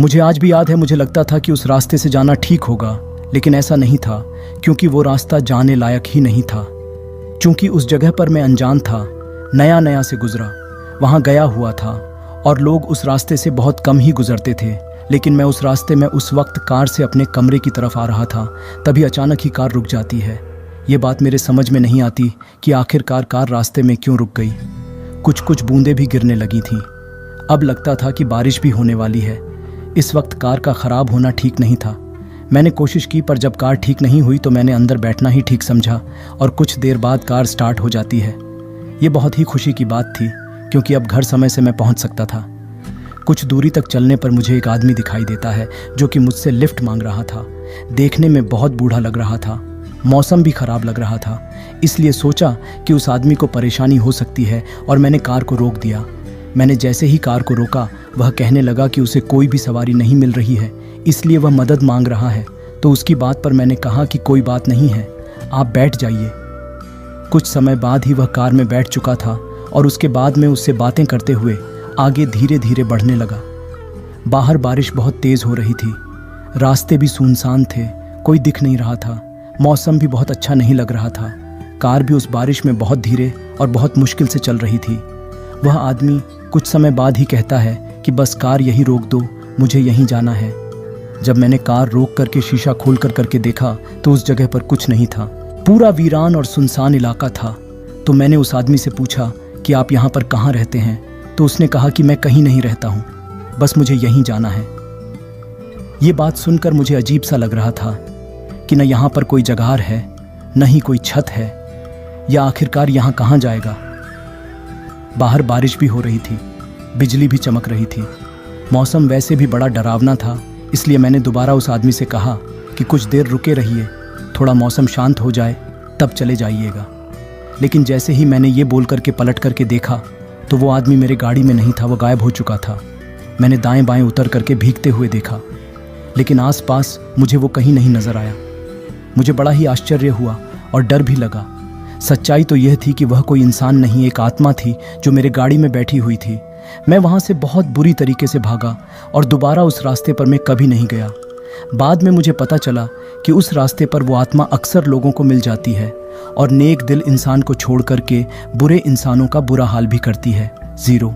मुझे आज भी याद है, मुझे लगता था कि उस रास्ते से जाना ठीक होगा, लेकिन ऐसा नहीं था, क्योंकि वो रास्ता जाने लायक ही नहीं था। क्योंकि उस जगह पर मैं अनजान था, नया नया से गुजरा, वहाँ गया हुआ था और लोग उस रास्ते से बहुत कम ही गुजरते थे। लेकिन मैं उस रास्ते में उस वक्त कार से अपने कमरे की तरफ आ रहा था, तभी अचानक ही कार रुक जाती है। ये बात मेरे समझ में नहीं आती कि आखिरकार कार रास्ते में क्यों रुक गई। कुछ कुछ बूंदें भी गिरने लगी थीं। अब लगता था कि बारिश भी होने वाली है। इस वक्त कार का ख़राब होना ठीक नहीं था। मैंने कोशिश की, पर जब कार ठीक नहीं हुई तो मैंने अंदर बैठना ही ठीक समझा और कुछ देर बाद कार स्टार्ट हो जाती है। ये बहुत ही खुशी की बात थी, क्योंकि अब घर समय से मैं पहुंच सकता था। कुछ दूरी तक चलने पर मुझे एक आदमी दिखाई देता है जो कि मुझसे लिफ्ट मांग रहा था। देखने में बहुत बूढ़ा लग रहा था, मौसम भी ख़राब लग रहा था, इसलिए सोचा कि उस आदमी को परेशानी हो सकती है और मैंने कार को रोक दिया। मैंने जैसे ही कार को रोका, वह कहने लगा कि उसे कोई भी सवारी नहीं मिल रही है, इसलिए वह मदद मांग रहा है। तो उसकी बात पर मैंने कहा कि कोई बात नहीं है, आप बैठ जाइए। कुछ समय बाद ही वह कार में बैठ चुका था और उसके बाद मैं उससे बातें करते हुए आगे धीरे धीरे बढ़ने लगा। बाहर बारिश बहुत तेज़ हो रही थी, रास्ते भी सुनसान थे, कोई दिख नहीं रहा था, मौसम भी बहुत अच्छा नहीं लग रहा था। कार भी उस बारिश में बहुत धीरे और बहुत मुश्किल से चल रही थी। वह आदमी कुछ समय बाद ही कहता है कि बस कार यहीं रोक दो, मुझे यहीं जाना है। जब मैंने कार रोक करके शीशा खोल करके देखा तो उस जगह पर कुछ नहीं था, पूरा वीरान और सुनसान इलाका था। तो मैंने उस आदमी से पूछा कि आप यहाँ पर कहाँ रहते हैं? तो उसने कहा कि मैं कहीं नहीं रहता हूँ, बस मुझे यहीं जाना है। ये बात सुनकर मुझे अजीब सा लग रहा था कि न यहाँ पर कोई जगह है, न ही कोई छत है, या आखिरकार यहाँ कहाँ जाएगा। बाहर बारिश भी हो रही थी, बिजली भी चमक रही थी, मौसम वैसे भी बड़ा डरावना था। इसलिए मैंने दोबारा उस आदमी से कहा कि कुछ देर रुके रहिए, थोड़ा मौसम शांत हो जाए तब चले जाइएगा। लेकिन जैसे ही मैंने ये बोल करके पलट करके देखा तो वो आदमी मेरे गाड़ी में नहीं था, वो गायब हो चुका था। मैंने दाएं बाएं उतर करके भीगते हुए देखा, लेकिन आसपास मुझे वो कहीं नहीं नजर आया। मुझे बड़ा ही आश्चर्य हुआ और डर भी लगा। सच्चाई तो यह थी कि वह कोई इंसान नहीं, एक आत्मा थी जो मेरे गाड़ी में बैठी हुई थी। मैं वहाँ से बहुत बुरी तरीके से भागा और दोबारा उस रास्ते पर मैं कभी नहीं गया। बाद में मुझे पता चला कि उस रास्ते पर वो आत्मा अक्सर लोगों को मिल जाती है और नेक दिल इंसान को छोड़ करके बुरे इंसानों का बुरा हाल भी करती है। 0